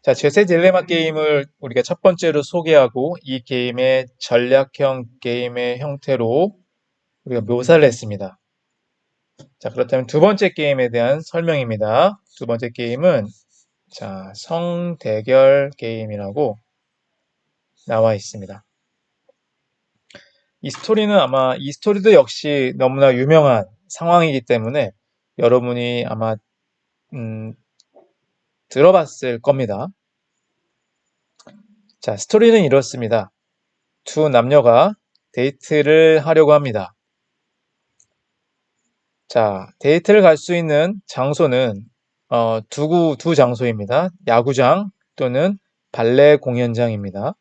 자, 제세 딜레마 게임을 우리가 첫 번째로 소개하고 이 게임의 전략형 게임의 형태로 우리가 묘사를 했습니다. 자, 그렇다면 두 번째 게임에 대한 설명입니다. 두 번째 게임은 자, 성대결 게임이라고 나와 있습니다. 이 스토리는 아마 이 스토리도 역시 너무나 유명한 상황이기 때문에 여러분이 아마 들어봤을 겁니다. 자, 스토리는 이렇습니다. 두 남녀가 데이트를 하려고 합니다. 자, 데이트를 갈 수 있는 장소는 두 장소입니다. 야구장 또는 발레 공연장입니다.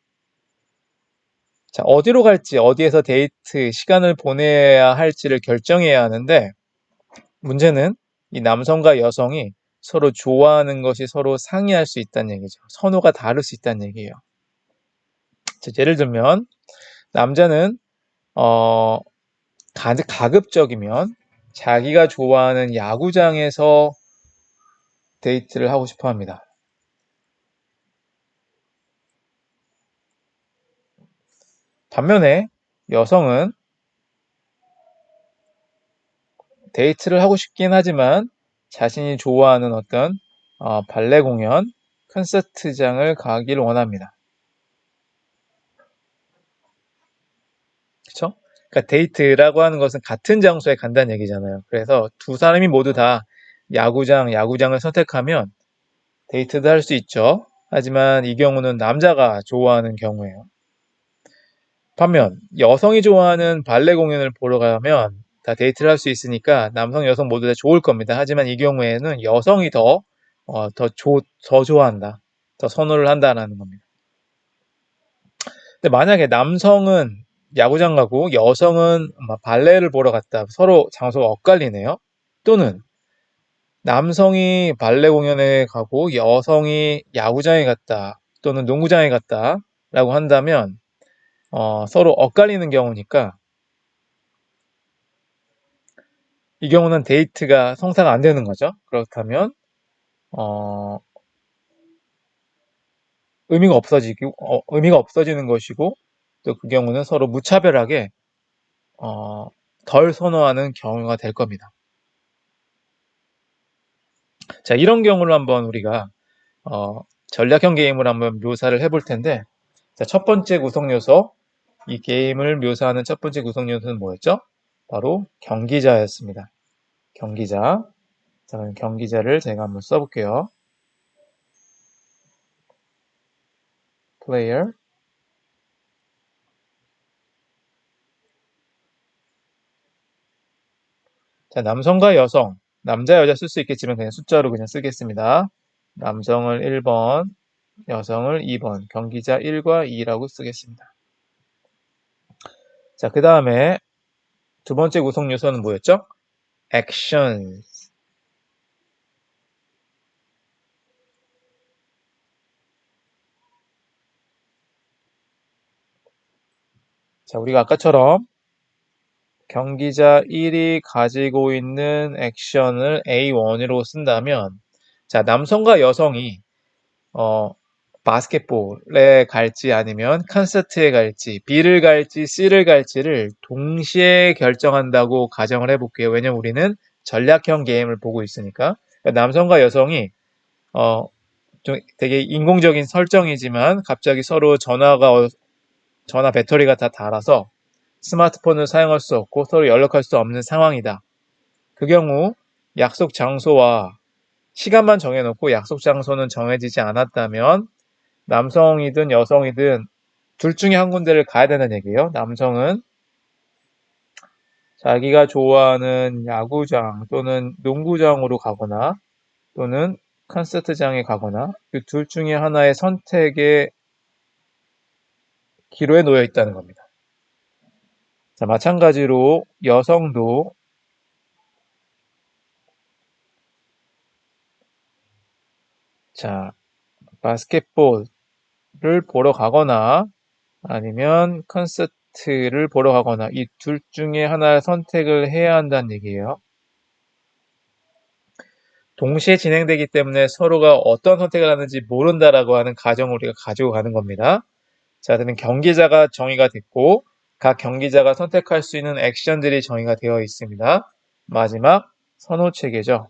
자, 어디로 갈지, 어디에서 데이트 시간을 보내야 할지를 결정해야 하는데 문제는 이 남성과 여성이 서로 좋아하는 것이 서로 상이할 수 있다는 얘기죠. 선호가 다를 수 있다는 얘기예요. 자, 예를 들면 남자는 어, 가급적이면 자기가 좋아하는 야구장에서 데이트를 하고 싶어 합니다. 반면에 여성은 데이트를 하고 싶긴 하지만 자신이 좋아하는 어떤 발레 공연, 콘서트장을 가기를 원합니다. 그쵸? 그러니까 데이트라고 하는 것은 같은 장소에 간다는 얘기잖아요. 그래서 두 사람이 모두 다 야구장을 선택하면 데이트도 할 수 있죠. 하지만 이 경우는 남자가 좋아하는 경우예요. 반면 여성이 좋아하는 발레 공연을 보러 가면 다 데이트를 할 수 있으니까 남성, 여성 모두 다 좋을 겁니다. 하지만 이 경우에는 여성이 더 좋아한다. 더 선호를 한다라는 겁니다. 근데 만약에 남성은 야구장 가고 여성은 발레를 보러 갔다. 서로 장소가 엇갈리네요. 또는 남성이 발레 공연에 가고 여성이 야구장에 갔다. 또는 농구장에 갔다. 라고 한다면 서로 엇갈리는 경우니까 이 경우는 데이트가 성사가 안 되는 거죠. 그렇다면 어, 의미가 없어지는 것이고 또 그 경우는 서로 무차별하게 어, 덜 선호하는 경우가 될 겁니다. 자, 이런 경우를 한번 우리가 전략형 게임을 한번 묘사를 해볼 텐데, 자, 첫 번째 구성 요소, 이 게임을 묘사하는 첫 번째 구성 요소는 뭐였죠? 바로 경기자였습니다. 경기자. 자, 그럼 경기자를 제가 한번 써볼게요. player. 자, 남성과 여성, 남자, 여자 쓸 수 있겠지만 그냥 숫자로 그냥 쓰겠습니다. 남성을 1번, 여성을 2번, 경기자 1과 2라고 쓰겠습니다. 자, 그 다음에 두 번째 구성 요소는 뭐였죠? actions. 자, 우리가 아까처럼 경기자 1이 가지고 있는 액션을 A1으로 쓴다면, 자, 남성과 여성이 바스켓볼에 갈지 아니면 콘서트에 갈지 B를 갈지 C를 갈지를 동시에 결정한다고 가정을 해볼게요. 왜냐면 우리는 전략형 게임을 보고 있으니까. 그러니까 남성과 여성이 좀 되게 인공적인 설정이지만 갑자기 서로 전화 배터리가 다 닳아서 스마트폰을 사용할 수 없고 서로 연락할 수 없는 상황이다. 그 경우 약속 장소와 시간만 정해놓고 약속 장소는 정해지지 않았다면 남성이든 여성이든 둘 중에 한 군데를 가야 되는 얘기예요. 남성은 자기가 좋아하는 야구장 또는 농구장으로 가거나 또는 콘서트장에 가거나 그 둘 중에 하나의 선택의 기로에 놓여 있다는 겁니다. 자, 마찬가지로 여성도 자, 바스켓볼을 보러 가거나 아니면 콘서트를 보러 가거나 이 둘 중에 하나를 선택을 해야 한다는 얘기예요. 동시에 진행되기 때문에 서로가 어떤 선택을 하는지 모른다라고 하는 가정을 우리가 가지고 가는 겁니다. 자, 그러면 경기자가 정의가 됐고 각 경기자가 선택할 수 있는 액션들이 정의가 되어 있습니다. 마지막 선호 체계죠.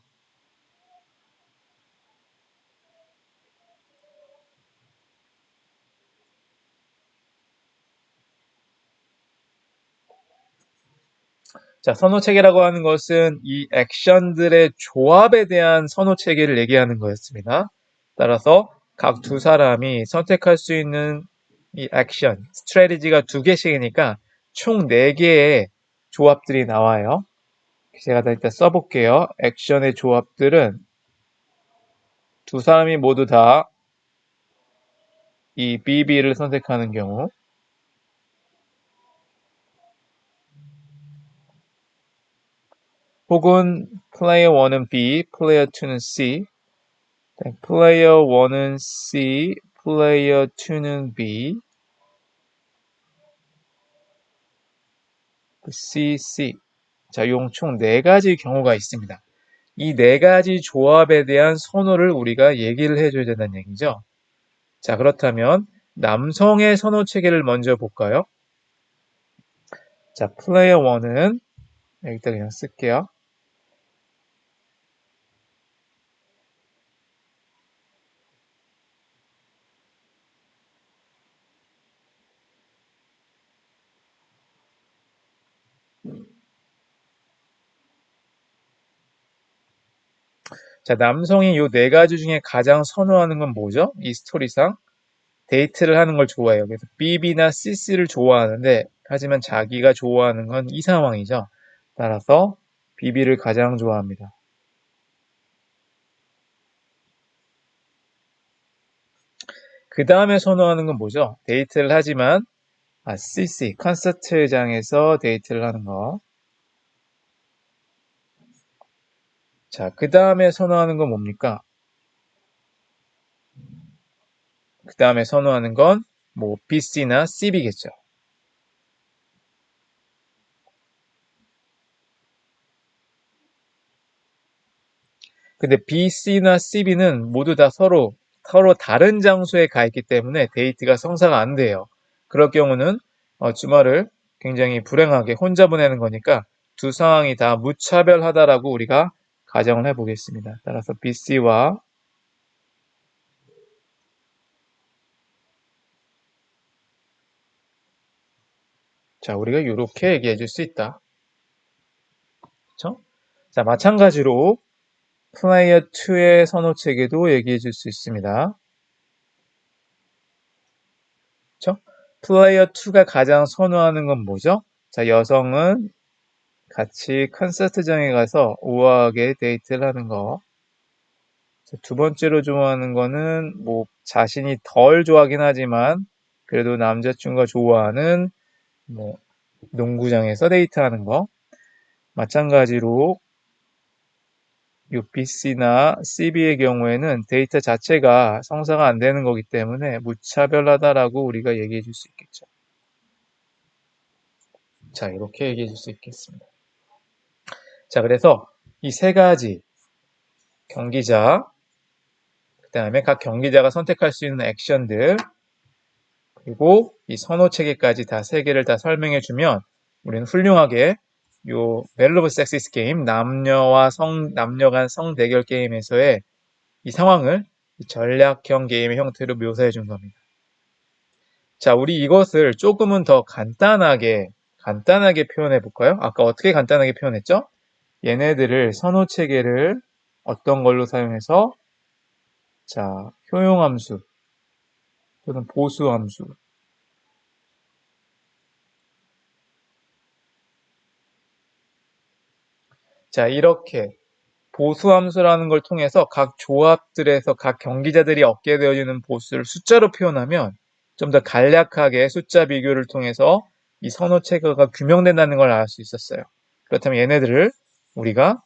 자, 선호 체계라고 하는 것은 이 액션들의 조합에 대한 선호 체계를 얘기하는 거였습니다. 따라서 각 두 사람이 선택할 수 있는 이 액션, 스트래티지가 두 개씩이니까 총 4개의 조합들이 나와요. 제가 다 일단 써볼게요. 액션의 조합들은 두 사람이 모두 다 이 BB를 선택하는 경우, 혹은 플레이어 1은 B, 플레이어 2는 C, 플레이어 1은 C, 플레이어 2는 B, C, C. 자, 용 총 4가지 경우가 있습니다. 이 4가지 조합에 대한 선호를 우리가 얘기를 해줘야 된다는 얘기죠. 자, 그렇다면 남성의 선호 체계를 먼저 볼까요? 자, 플레이어 1은 여기다 그냥 쓸게요. 자, 남성이 이 4가지 중에 가장 선호하는 건 뭐죠? 이 스토리상 데이트를 하는 걸 좋아해요. 그래서 BB나 CC를 좋아하는데 하지만 자기가 좋아하는 건 이 상황이죠. 따라서 BB를 가장 좋아합니다. 그 다음에 선호하는 건 뭐죠? 데이트를 하지만 CC, 콘서트장에서 데이트를 하는 거. 자, 그 다음에 선호하는 건 뭡니까? 그 다음에 선호하는 건 뭐 BC나 CB겠죠. 근데 B, C나 CB는 모두 다 서로 다른 장소에 가 있기 때문에 데이트가 성사가 안 돼요. 그럴 경우는 주말을 굉장히 불행하게 혼자 보내는 거니까 두 상황이 다 무차별하다라고 우리가 가정을 해보겠습니다. 따라서 B, C와 자, 우리가 이렇게 얘기해 줄 수 있다. 그렇죠? 자, 마찬가지로 플레이어 2의 선호 체계도 얘기해 줄 수 있습니다. 그렇죠? 플레이어 2가 가장 선호하는 건 뭐죠? 자, 여성은 같이 콘서트장에 가서 우아하게 데이트를 하는 거. 자, 두 번째로 좋아하는 거는 뭐 자신이 덜 좋아하긴 하지만 그래도 남자친구가 좋아하는 뭐 농구장에서 데이트하는 거. 마찬가지로 UPC나 CB의 경우에는 데이터 자체가 성사가 안 되는 거기 때문에 무차별하다라고 우리가 얘기해 줄 수 있겠죠. 자, 이렇게 얘기해 줄 수 있겠습니다. 자, 그래서 이 3가지 경기자, 그 다음에 각 경기자가 선택할 수 있는 액션들, 그리고 이 선호 체계까지 다 3개를 다 설명해 주면 우리는 훌륭하게 요 밸브 오브 섹시스 게임, 남녀 간 성 대결 게임에서의 이 상황을 전략형 게임의 형태로 묘사해 준 겁니다. 자, 우리 이것을 조금은 더 간단하게 표현해 볼까요? 아까 어떻게 간단하게 표현했죠? 얘네들을 선호 체계를 어떤 걸로 사용해서 자, 효용함수 또는 보수함수. 자, 이렇게 보수함수라는 걸 통해서 각 조합들에서 각 경기자들이 얻게 되어지는 보수를 숫자로 표현하면 좀 더 간략하게 숫자 비교를 통해서 이 선호 체계가 규명된다는 걸 알 수 있었어요. 그렇다면 얘네들을 우리가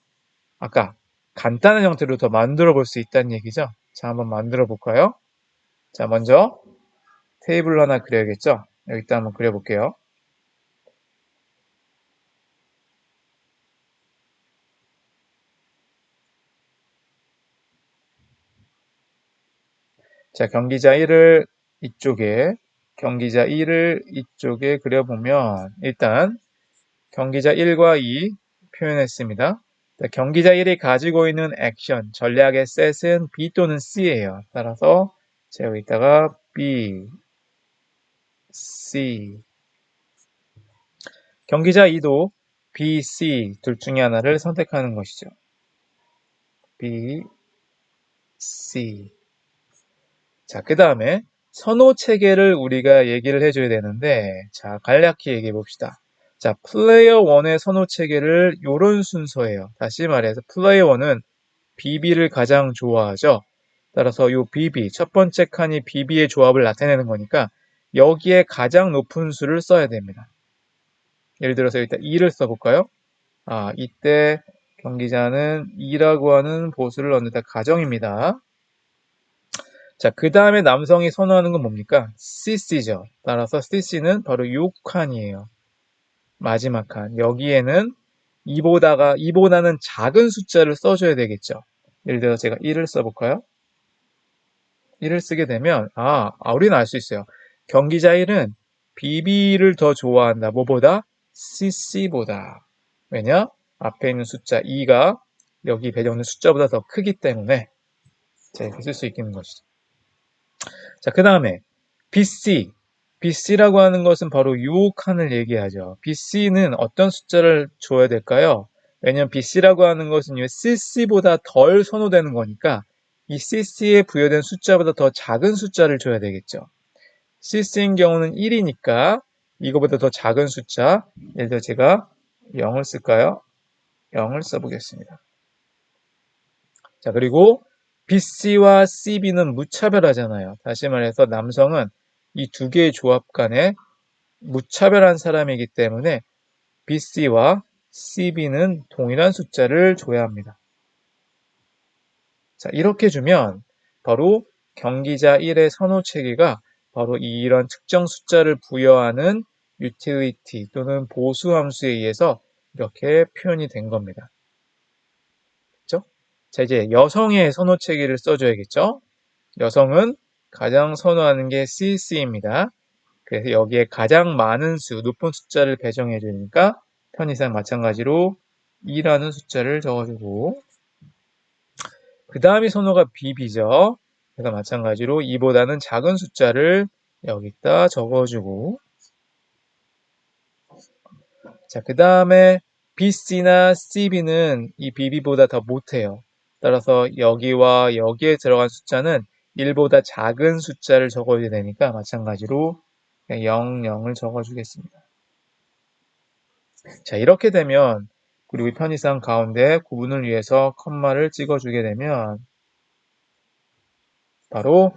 아까 간단한 형태로 더 만들어 볼 수 있다는 얘기죠. 자, 한번 만들어 볼까요? 자, 먼저 테이블 하나 그려야겠죠? 여기다 한번 그려볼게요. 자, 경기자 1을 이쪽에, 경기자 2를 이쪽에 그려보면 일단 경기자 1과 2 표현했습니다. 자, 경기자 1이 가지고 있는 액션, 전략의 셋은 B 또는 C예요. 따라서 제가 여기다가 B, C. 경기자 2도 B, C 둘 중에 하나를 선택하는 것이죠. B, C. 자, 그 다음에 선호 체계를 우리가 얘기를 해줘야 되는데, 자, 간략히 얘기해 봅시다. 자, 플레이어 1의 선호 체계를 요런 순서예요. 다시 말해서 플레이어 1은 BB를 가장 좋아하죠. 따라서 요 BB, 첫 번째 칸이 BB의 조합을 나타내는 거니까 여기에 가장 높은 수를 써야 됩니다. 예를 들어서 일단 2를 써볼까요? 이때 경기자는 2라고 하는 보수를 넣는다 가정입니다. 자, 그 다음에 남성이 선호하는 건 뭡니까? CC죠. 따라서 CC는 바로 요 칸이에요. 마지막 칸. 여기에는 2보다는 작은 숫자를 써줘야 되겠죠. 예를 들어 제가 1을 써볼까요? 1을 쓰게 되면, 우리는 알 수 있어요. 경기자 1은 BB를 더 좋아한다. 뭐보다? CC보다. 왜냐? 앞에 있는 숫자 2가 여기 배정된 숫자보다 더 크기 때문에 자, 이렇게 쓸 수 있는 것이죠. 자, 그 다음에 BC. BC라고 하는 것은 바로 요 칸을 얘기하죠. BC는 어떤 숫자를 줘야 될까요? 왜냐면 BC라고 하는 것은 이 CC보다 덜 선호되는 거니까 이 CC에 부여된 숫자보다 더 작은 숫자를 줘야 되겠죠. CC인 경우는 1이니까 이거보다 더 작은 숫자, 예를 들어 제가 0을 쓸까요? 0을 써보겠습니다. 자, 그리고 BC와 CB는 무차별하잖아요. 다시 말해서 남성은 이 두 개의 조합 간에 무차별한 사람이기 때문에 BC와 CB는 동일한 숫자를 줘야 합니다. 자, 이렇게 주면 바로 경기자 1의 선호 체계가 바로 이런 특정 숫자를 부여하는 utility 또는 보수 함수에 의해서 이렇게 표현이 된 겁니다. 그렇죠? 자, 이제 여성의 선호 체계를 써줘야겠죠? 여성은 가장 선호하는 게 CC입니다. 그래서 여기에 가장 많은 수, 높은 숫자를 배정해 주니까 편의상 마찬가지로 2라는 숫자를 적어주고 그 다음이 선호가 BB죠. 그래서 마찬가지로 2보다는 작은 숫자를 여기다 적어주고 자, 그 다음에 BC나 CB는 이 BB보다 더 못해요. 따라서 여기와 여기에 들어간 숫자는 1보다 작은 숫자를 적어야 되니까 마찬가지로 0, 0을 적어주겠습니다. 자, 이렇게 되면 그리고 편의상 가운데 구분을 위해서 컴마를 찍어주게 되면 바로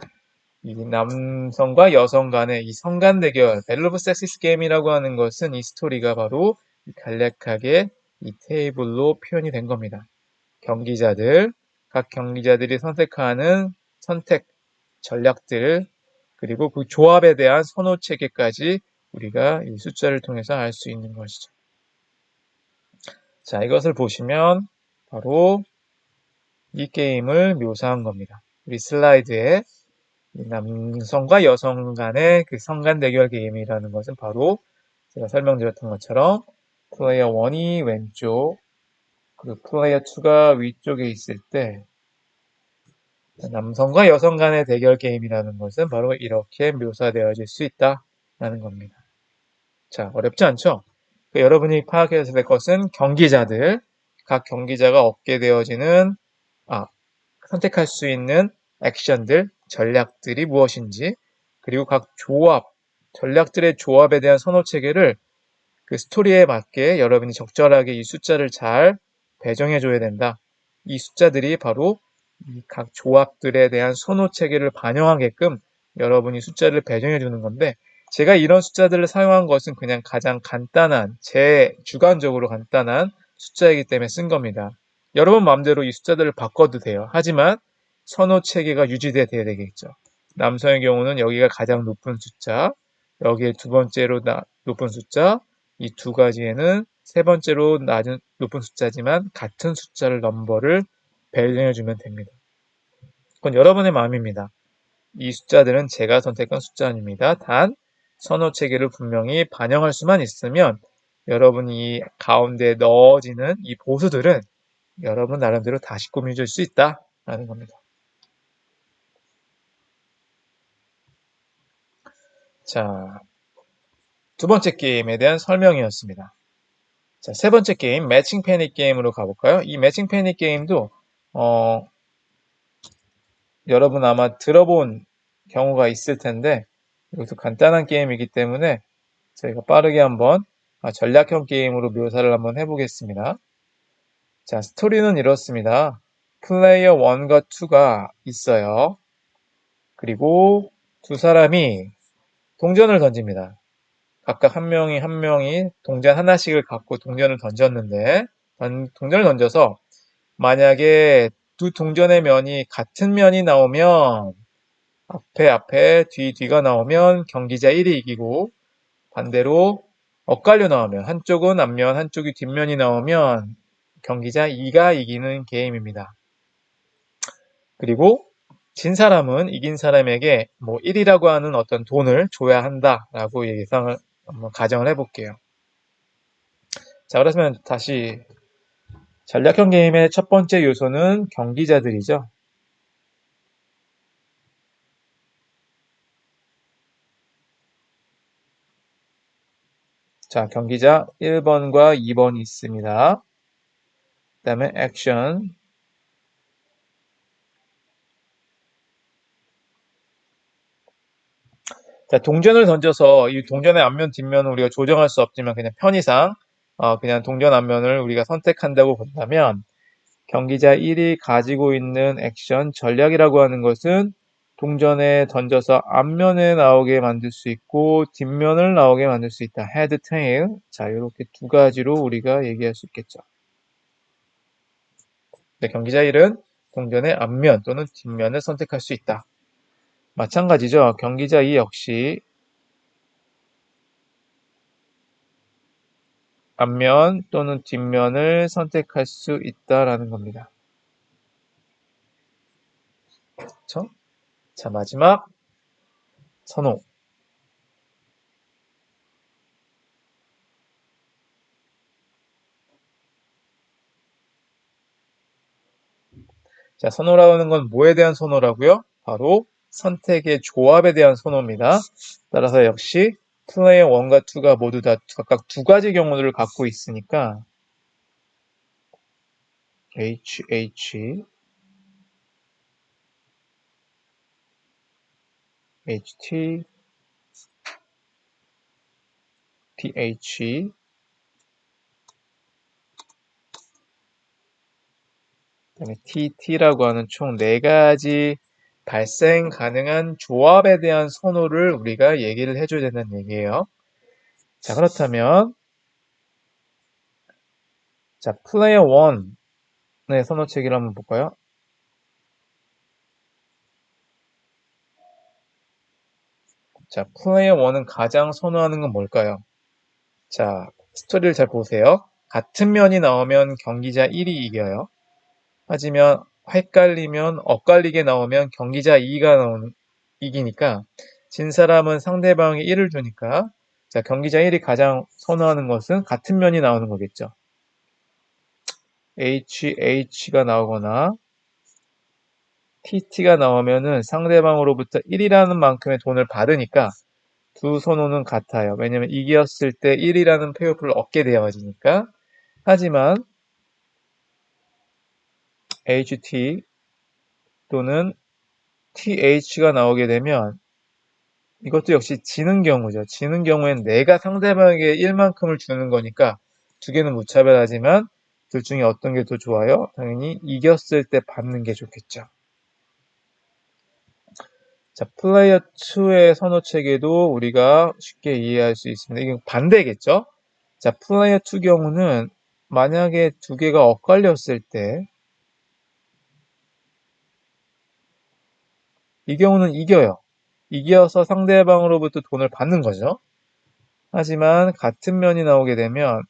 이 남성과 여성 간의 이 성간 대결, Battle of Sexes 게임이라고 하는 것은 이 스토리가 바로 간략하게 이 테이블로 표현이 된 겁니다. 각 경기자들이 선택하는 선택 전략들, 그리고 그 조합에 대한 선호 체계까지 우리가 이 숫자를 통해서 알 수 있는 것이죠. 자, 이것을 보시면 바로 이 게임을 묘사한 겁니다. 우리 슬라이드에 남성과 여성 간의 그 성간 대결 게임이라는 것은 바로 제가 설명드렸던 것처럼 플레이어 1이 왼쪽, 그리고 플레이어 2가 위쪽에 있을 때 남성과 여성 간의 대결 게임이라는 것은 바로 이렇게 묘사되어질 수 있다라는 겁니다. 자, 어렵지 않죠? 여러분이 파악해야 될 것은 경기자들, 각 경기자가 얻게 되어지는 선택할 수 있는 액션들, 전략들이 무엇인지, 그리고 각 전략들의 조합에 대한 선호 체계를 그 스토리에 맞게 여러분이 적절하게 이 숫자를 잘 배정해 줘야 된다. 이 숫자들이 바로 이 각 조합들에 대한 선호 체계를 반영하게끔 여러분이 숫자를 배정해 주는 건데, 제가 이런 숫자들을 사용한 것은 그냥 가장 간단한, 제 주관적으로 간단한 숫자이기 때문에 쓴 겁니다. 여러분 마음대로 이 숫자들을 바꿔도 돼요. 하지만 선호 체계가 유지돼야 되겠죠. 남성의 경우는 여기가 가장 높은 숫자, 여기에 두 번째로 높은 숫자, 이 두 가지에는 세 번째로 높은 숫자지만 같은 숫자를 넘버를 배정해 주면 됩니다. 그건 여러분의 마음입니다. 이 숫자들은 제가 선택한 숫자입니다. 단 선호 체계를 분명히 반영할 수만 있으면 여러분이 가운데 넣어지는 이 보수들은 여러분 나름대로 다시 꾸며줄 수 있다라는 겁니다. 자, 두 번째 게임에 대한 설명이었습니다. 자, 세 번째 게임, 매칭 패닉 게임으로 가볼까요? 이 매칭 패닉 게임도, 여러분 아마 들어본 경우가 있을 텐데, 이것도 간단한 게임이기 때문에 저희가 빠르게 한번 전략형 게임으로 묘사를 한번 해보겠습니다. 자, 스토리는 이렇습니다. 플레이어 1과 2가 있어요. 그리고 두 사람이 동전을 던집니다. 각각 한 명이 동전 하나씩을 갖고 동전을 던졌는데, 동전을 던져서 만약에 두 동전의 면이 같은 면이 나오면 앞에 뒤가 나오면 경기자 1이 이기고, 반대로 엇갈려 나오면 한쪽은 앞면 한쪽이 뒷면이 나오면 경기자 2가 이기는 게임입니다. 그리고 진 사람은 이긴 사람에게 뭐 1이라고 하는 어떤 돈을 줘야 한다라고 예상을 한번 가정을 해볼게요. 자, 그렇으면 다시 전략형 게임의 첫 번째 요소는 경기자들이죠. 자, 경기자 1번과 2번이 있습니다. 그 다음에 액션. 자, 동전을 던져서 이 동전의 앞면, 뒷면은 우리가 조정할 수 없지만 그냥 편의상 그냥 동전 앞면을 우리가 선택한다고 본다면 경기자 1이 가지고 있는 액션 전략이라고 하는 것은 동전에 던져서 앞면에 나오게 만들 수 있고 뒷면을 나오게 만들 수 있다. 헤드, 테일. 자, 이렇게 두 가지로 우리가 얘기할 수 있겠죠. 네, 경기자 1은 동전의 앞면 또는 뒷면을 선택할 수 있다. 마찬가지죠. 경기자 2 역시 앞면 또는 뒷면을 선택할 수 있다라는 겁니다. 그렇죠? 자, 마지막 선호. 자, 선호라고 하는 건 뭐에 대한 선호라고요? 바로 선택의 조합에 대한 선호입니다. 따라서 역시 플레이어 1과 2가 모두 다 각각 두 가지 경우를 갖고 있으니까 HH, HT, TH, 그다음에 TT라고 하는 총 4가지 발생 가능한 조합에 대한 선호를 우리가 얘기를 해줘야 된다는 얘기예요. 자, 그렇다면 자, 플레이어 1의 선호 체계를 한번 볼까요? 자, 플레이어 1은 가장 선호하는 건 뭘까요? 자, 스토리를 잘 보세요. 같은 면이 나오면 경기자 1이 이겨요. 하지만 헷갈리면 엇갈리게 나오면 경기자 2가 이기니까 진 사람은 상대방이 1을 주니까 자, 경기자 1이 가장 선호하는 것은 같은 면이 나오는 거겠죠. HH가 나오거나 TT가 나오면은 상대방으로부터 1이라는 만큼의 돈을 받으니까 두 선호는 같아요. 왜냐면 이겼을 때 1이라는 페이오프를 얻게 되어지니까. 하지만 HT 또는 TH가 나오게 되면 이것도 역시 지는 경우죠. 지는 경우엔 내가 상대방에게 1만큼을 주는 거니까 두 개는 무차별하지만 둘 중에 어떤 게 더 좋아요? 당연히 이겼을 때 받는 게 좋겠죠. 자, 플레이어 2의 선호 체계도 우리가 쉽게 이해할 수 있습니다. 이건 반대겠죠? 자, 플레이어 2 경우는 만약에 두 개가 엇갈렸을 때 이 경우는 이겨요. 이겨서 상대방으로부터 돈을 받는 거죠. 하지만 같은 면이 나오게 되면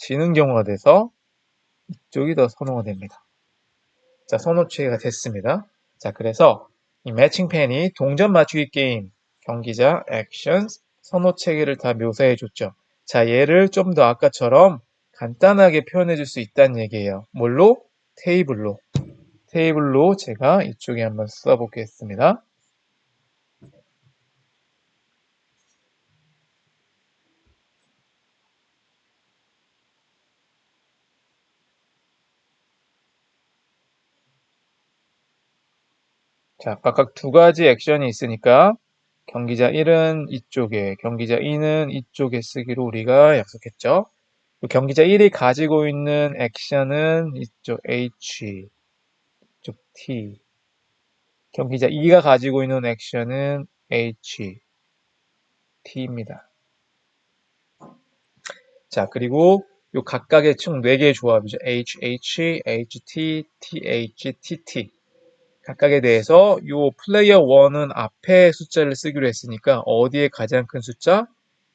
지는 경우가 돼서 이쪽이 더 선호가 됩니다. 자, 선호 체계가 됐습니다. 자, 그래서 이 매칭펜이 동전 맞추기 게임, 경기자, 액션, 선호 체계를 다 묘사해 줬죠. 자, 얘를 좀 더 아까처럼 간단하게 표현해 줄 수 있다는 얘기예요. 뭘로? 테이블로. 테이블로 제가 이쪽에 한번 써보겠습니다. 자, 각각 두 가지 액션이 있으니까 경기자 1은 이쪽에, 경기자 2는 이쪽에 쓰기로 우리가 약속했죠. 경기자 1이 가지고 있는 액션은 이쪽 H, 이쪽 T. 경기자 2가 가지고 있는 액션은 H, T입니다. 자, 그리고 요 각각의 총 4개의 조합이죠. H, H, H, T, T, H, T, T. 각각에 대해서 요 플레이어 1은 앞에 숫자를 쓰기로 했으니까 어디에 가장 큰 숫자?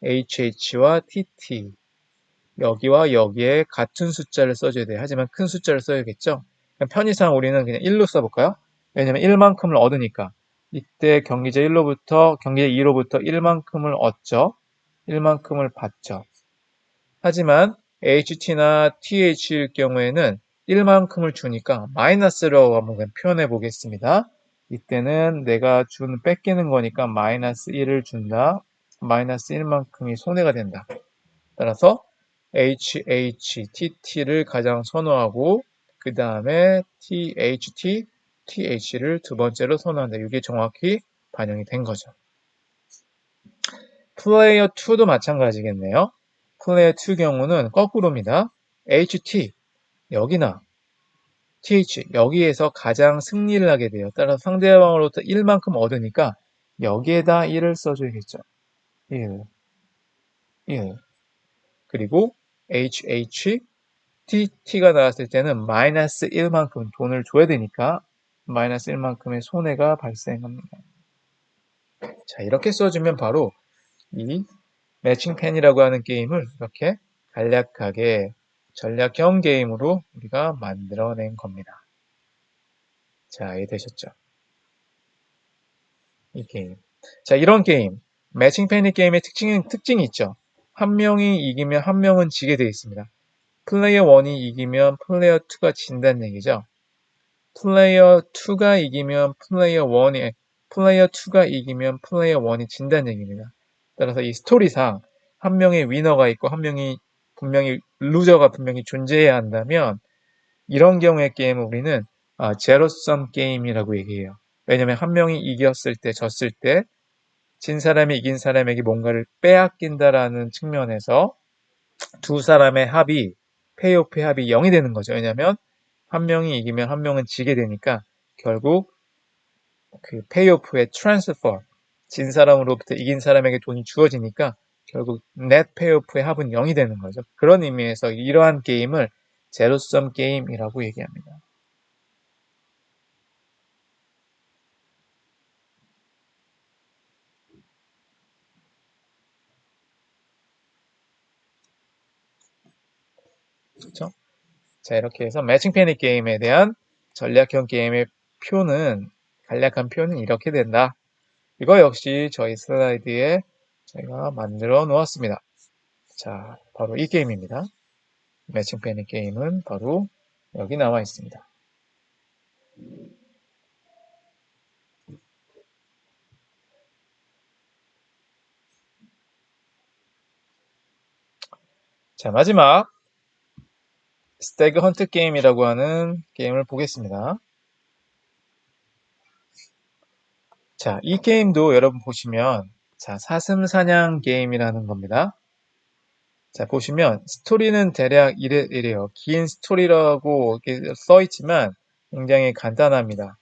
HH와 TT. 여기와 여기에 같은 숫자를 써줘야 돼요. 하지만 큰 숫자를 써야겠죠? 편의상 우리는 그냥 1로 써볼까요? 왜냐면 1만큼을 얻으니까. 이때 경기자 1로부터 경기자 2로부터 1만큼을 얻죠. 1만큼을 받죠. 하지만 HT나 TH일 경우에는 1만큼을 주니까 마이너스라고 한번 표현해 보겠습니다. 이때는 내가 뺏기는 거니까 마이너스 1을 준다. 마이너스 1만큼이 손해가 된다. 따라서 HHTT를 가장 선호하고 그 다음에 THT, TH를 두 번째로 선호한다. 이게 정확히 반영이 된 거죠. 플레이어 2도 마찬가지겠네요. 플레이어 2 경우는 거꾸로입니다. HT 여기나 TH 여기에서 가장 승리를 하게 돼요. 따라서 상대방으로부터 1만큼 얻으니까 여기에다 1을 써줘야겠죠. 1, 1. 그리고 HH, TT가 나왔을 때는 마이너스 1만큼 돈을 줘야 되니까 마이너스 1만큼의 손해가 발생합니다. 자, 이렇게 써주면 바로 이 매칭펜이라고 하는 게임을 이렇게 간략하게 전략형 게임으로 우리가 만들어낸 겁니다. 자, 이해되셨죠? 이 게임. 자, 이런 게임. 매칭펜이 게임의 특징이 있죠. 한 명이 이기면 한 명은 지게 되어 있습니다. 플레이어 1이 이기면 플레이어 2가 진다는 얘기죠. 플레이어 2가 이기면 플레이어 2가 이기면 플레이어 1이 진다는 얘기입니다. 따라서 이 스토리상 한 명의 위너가 있고 한 명이 분명히 루저가 분명히 존재해야 한다면 이런 경우의 게임을 우리는 제로섬 게임이라고 얘기해요. 왜냐면 한 명이 이겼을 때 졌을 때 진 사람이 이긴 사람에게 뭔가를 빼앗긴다라는 측면에서 두 사람의 합이 페이오프의 합이 0이 되는 거죠. 왜냐면 한 명이 이기면 한 명은 지게 되니까 결국 그 페이오프의 트랜스퍼 진 사람으로부터 이긴 사람에게 돈이 주어지니까 결국 넷 페이오프의 합은 0이 되는 거죠. 그런 의미에서 이러한 게임을 제로섬 게임이라고 얘기합니다. 그렇죠? 자, 이렇게 해서 매칭 패닉 게임에 대한 전략형 게임의 간략한 표는 이렇게 된다. 이거 역시 저희 슬라이드에 제가 만들어 놓았습니다. 자, 바로 이 게임입니다. 매칭 패닉 게임은 바로 여기 나와 있습니다. 자, 마지막 스태그 헌트 게임이라고 하는 게임을 보겠습니다. 자, 이 게임도 여러분 보시면 자, 사슴 사냥 게임이라는 겁니다. 자, 보시면 스토리는 대략 이래요. 긴 스토리라고 이렇게 써 있지만 굉장히 간단합니다.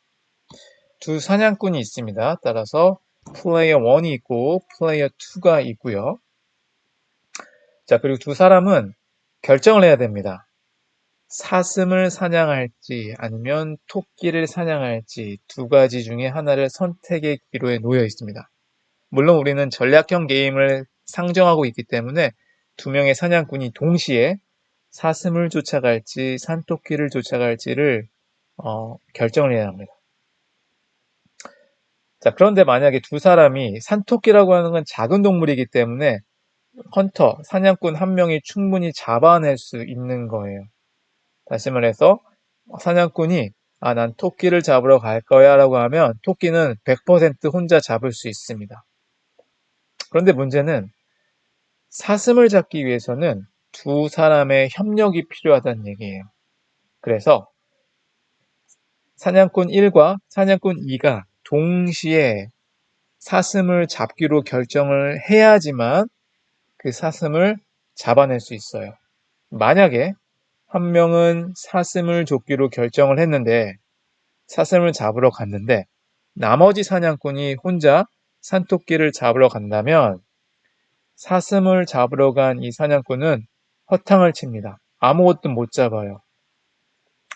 두 사냥꾼이 있습니다. 따라서 플레이어 1이 있고 플레이어 2가 있고요. 자, 그리고 두 사람은 결정을 해야 됩니다. 사슴을 사냥할지 아니면 토끼를 사냥할지 두 가지 중에 하나를 선택의 기로에 놓여 있습니다. 물론 우리는 전략형 게임을 상정하고 있기 때문에 두 명의 사냥꾼이 동시에 사슴을 쫓아갈지 산토끼를 쫓아갈지를 결정을 해야 합니다. 자, 그런데 만약에 두 사람이 산토끼라고 하는 건 작은 동물이기 때문에 헌터, 사냥꾼 한 명이 충분히 잡아낼 수 있는 거예요. 다시 말해서 사냥꾼이 난 토끼를 잡으러 갈 거야 라고 하면 토끼는 100% 혼자 잡을 수 있습니다. 그런데 문제는 사슴을 잡기 위해서는 두 사람의 협력이 필요하다는 얘기예요. 그래서 사냥꾼 1과 사냥꾼 2가 동시에 사슴을 잡기로 결정을 해야지만 그 사슴을 잡아낼 수 있어요. 만약에 한 명은 사슴을 쫓기로 결정을 했는데 사슴을 잡으러 갔는데 나머지 사냥꾼이 혼자 산토끼를 잡으러 간다면 사슴을 잡으러 간 이 사냥꾼은 허탕을 칩니다. 아무것도 못 잡아요.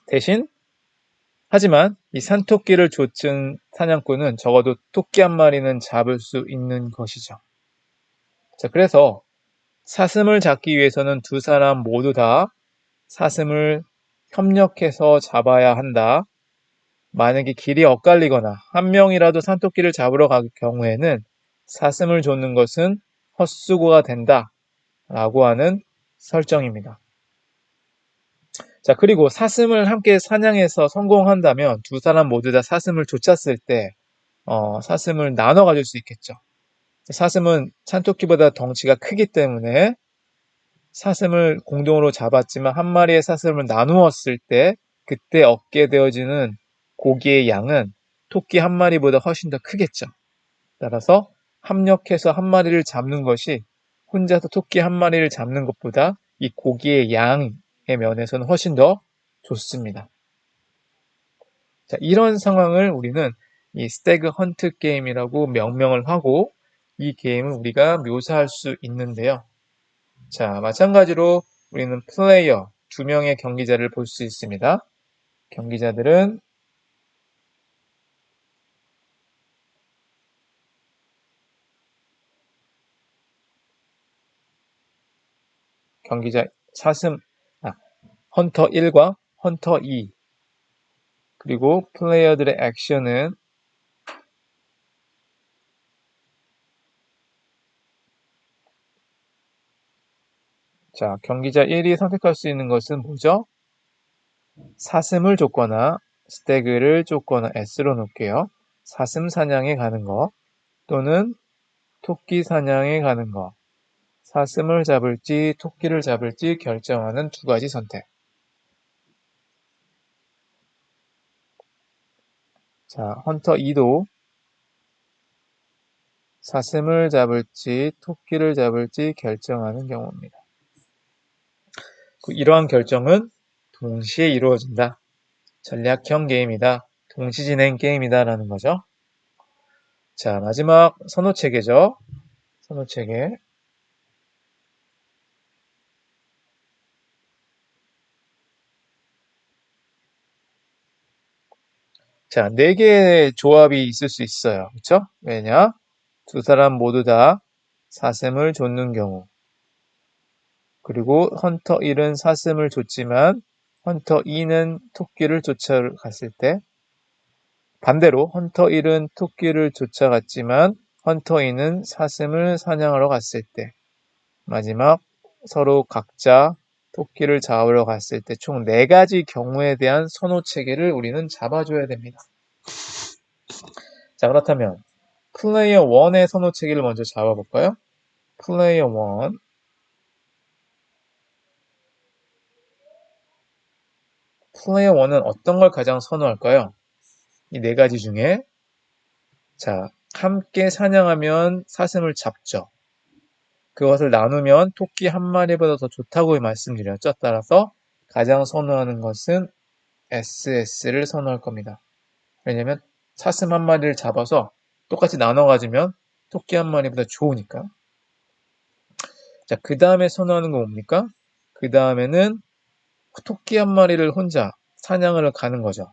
대신 하지만 이 산토끼를 쫓은 사냥꾼은 적어도 토끼 한 마리는 잡을 수 있는 것이죠. 자, 그래서 사슴을 잡기 위해서는 두 사람 모두 다 사슴을 협력해서 잡아야 한다. 만약에 길이 엇갈리거나 한 명이라도 산토끼를 잡으러 갈 경우에는 사슴을 쫓는 것은 헛수고가 된다. 라고 하는 설정입니다. 자, 그리고 사슴을 함께 사냥해서 성공한다면 두 사람 모두 다 사슴을 쫓았을 때 사슴을 나눠 가질 수 있겠죠. 사슴은 산토끼보다 덩치가 크기 때문에 사슴을 공동으로 잡았지만 한 마리의 사슴을 나누었을 때 그때 얻게 되어지는 고기의 양은 토끼 한 마리보다 훨씬 더 크겠죠. 따라서 합력해서 한 마리를 잡는 것이 혼자서 토끼 한 마리를 잡는 것보다 이 고기의 양의 면에서는 훨씬 더 좋습니다. 자, 이런 상황을 우리는 이 스태그 헌트 게임이라고 명명을 하고 이 게임을 우리가 묘사할 수 있는데요. 자, 마찬가지로 우리는 플레이어, 두 명의 경기자를 볼 수 있습니다. 경기자들은 경기자 사슴, 헌터 1과 헌터 2, 그리고 플레이어들의 액션은 자, 경기자 1이 선택할 수 있는 것은 뭐죠? 사슴을 쫓거나 스태그를 쫓거나 S로 놓을게요. 사슴 사냥에 가는 거 또는 토끼 사냥에 가는 거. 사슴을 잡을지 토끼를 잡을지 결정하는 두 가지 선택. 자, 헌터 2도 사슴을 잡을지 토끼를 잡을지 결정하는 경우입니다. 이러한 결정은 동시에 이루어진다. 전략형 게임이다. 동시진행 게임이다 라는 거죠. 자, 마지막 선호체계죠. 선호체계. 자, 4개의 조합이 있을 수 있어요. 그렇죠? 왜냐? 두 사람 모두 다 사슴을 쫓는 경우. 그리고 헌터 1은 사슴을 쫓지만 헌터 2는 토끼를 쫓아갔을 때, 반대로 헌터 1은 토끼를 쫓아갔지만 헌터 2는 사슴을 사냥하러 갔을 때, 마지막 서로 각자 토끼를 잡으러 갔을 때 총 4가지 경우에 대한 선호 체계를 우리는 잡아줘야 됩니다. 자, 그렇다면 플레이어 1의 선호 체계를 먼저 잡아볼까요? 플레이어 1. 플레이어 1은 어떤 걸 가장 선호할까요? 이 4가지 중에 자, 함께 사냥하면 사슴을 잡죠. 그것을 나누면 토끼 한 마리보다 더 좋다고 말씀드렸죠. 따라서 가장 선호하는 것은 SS를 선호할 겁니다. 왜냐면 사슴 한 마리를 잡아서 똑같이 나눠 가지면 토끼 한 마리보다 좋으니까. 자, 그 다음에 선호하는 거 뭡니까? 그 다음에는 토끼 한 마리를 혼자 사냥을 가는 거죠.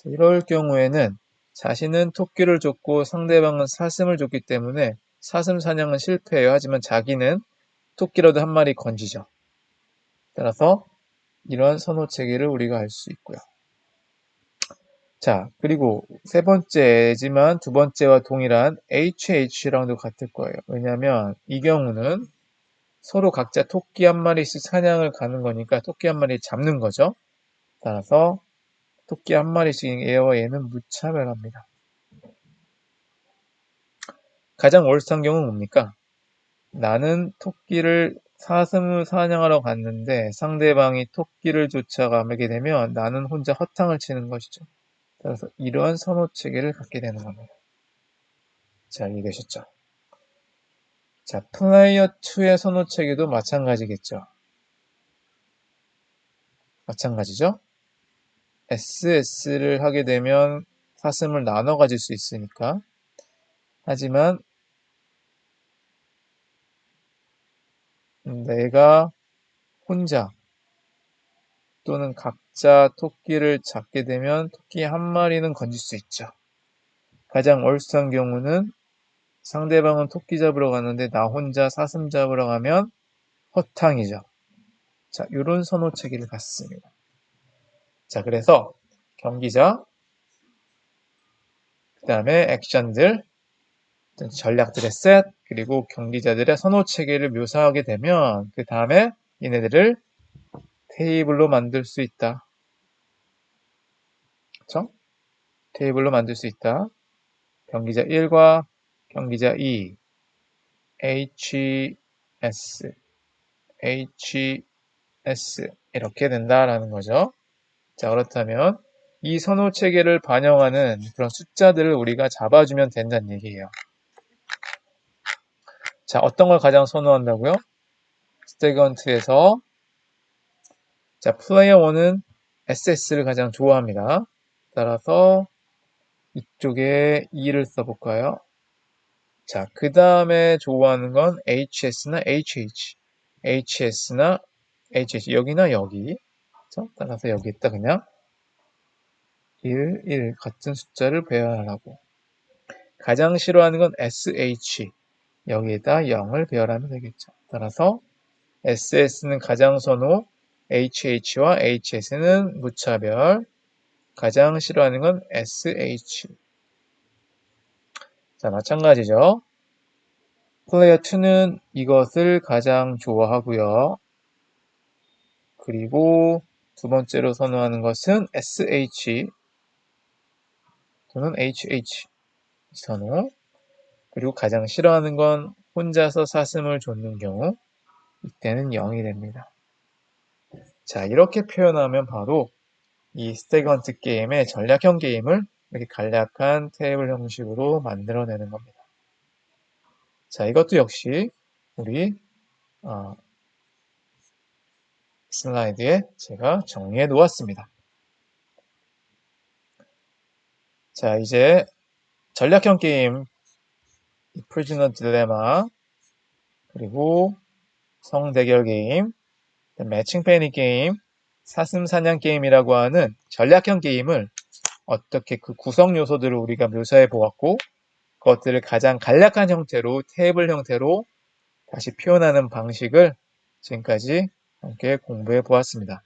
이럴 경우에는 자신은 토끼를 쫓고 상대방은 사슴을 쫓기 때문에 사슴 사냥은 실패해요. 하지만 자기는 토끼라도 한 마리 건지죠. 따라서 이런 선호 체계를 우리가 알 수 있고요. 자, 그리고 세 번째지만 두 번째와 동일한 HH랑도 같을 거예요. 왜냐하면 이 경우는 서로 각자 토끼 한 마리씩 사냥을 가는 거니까 토끼 한 마리 잡는 거죠. 따라서 토끼 한 마리씩 얘와 얘는 무차별합니다. 가장 월스트한 경우는 뭡니까? 나는 토끼를 사슴을 사냥하러 갔는데 상대방이 토끼를 쫓아가게 되면 나는 혼자 허탕을 치는 것이죠. 따라서 이러한 선호 체계를 갖게 되는 겁니다. 자, 이해되셨죠? 자, 플레이어 2의 선호 체계도 마찬가지겠죠. 마찬가지죠? SS를 하게 되면 사슴을 나눠 가질 수 있으니까. 하지만 내가 혼자 또는 각자 토끼를 잡게 되면 토끼 한 마리는 건질 수 있죠. 가장 월스트한 경우는 상대방은 토끼 잡으러 갔는데 나 혼자 사슴 잡으러 가면 허탕이죠. 자, 이런 선호 체계를 갖습니다. 자, 그래서 경기자, 그 다음에 액션들, 전략들의 셋, 그리고 경기자들의 선호 체계를 묘사하게 되면 그 다음에 얘네들을 테이블로 만들 수 있다. 그쵸? 테이블로 만들 수 있다. 경기자 1과 경기자 2, HS, HS 이렇게 된다라는 거죠. 자, 그렇다면 이 선호 체계를 반영하는 그런 숫자들을 우리가 잡아주면 된다는 얘기예요. 자, 어떤 걸 가장 선호한다고요? 스테건트에서 자, 플레이어 1은 SS를 가장 좋아합니다. 따라서 이쪽에 2를 써볼까요? 자, 그 다음에 좋아하는 건 HS나 HH, HS나 HH, 여기나 여기. 그렇죠? 따라서 여기에다 그냥 1, 1 같은 숫자를 배열하라고. 가장 싫어하는 건 SH, 여기에다 0을 배열하면 되겠죠. 따라서 SS는 가장 선호, HH와 HS는 무차별, 가장 싫어하는 건 SH. 자, 마찬가지죠. 플레이어 2는 이것을 가장 좋아하고요. 그리고 두 번째로 선호하는 것은 SH 또는 HH 선호. 그리고 가장 싫어하는 건 혼자서 사슴을 좇는 경우, 이때는 0이 됩니다. 자, 이렇게 표현하면 바로 이 스테건트 게임의 전략형 게임을 이렇게 간략한 테이블 형식으로 만들어내는 겁니다. 자, 이것도 역시 우리 슬라이드에 제가 정리해 놓았습니다. 자, 이제 전략형 게임, 프리즈너 딜레마, 그리고 성대결 게임, 매칭 패닉 게임, 사슴 사냥 게임이라고 하는 전략형 게임을 어떻게 그 구성 요소들을 우리가 묘사해 보았고, 그것들을 가장 간략한 형태로 테이블 형태로 다시 표현하는 방식을 지금까지 함께 공부해 보았습니다.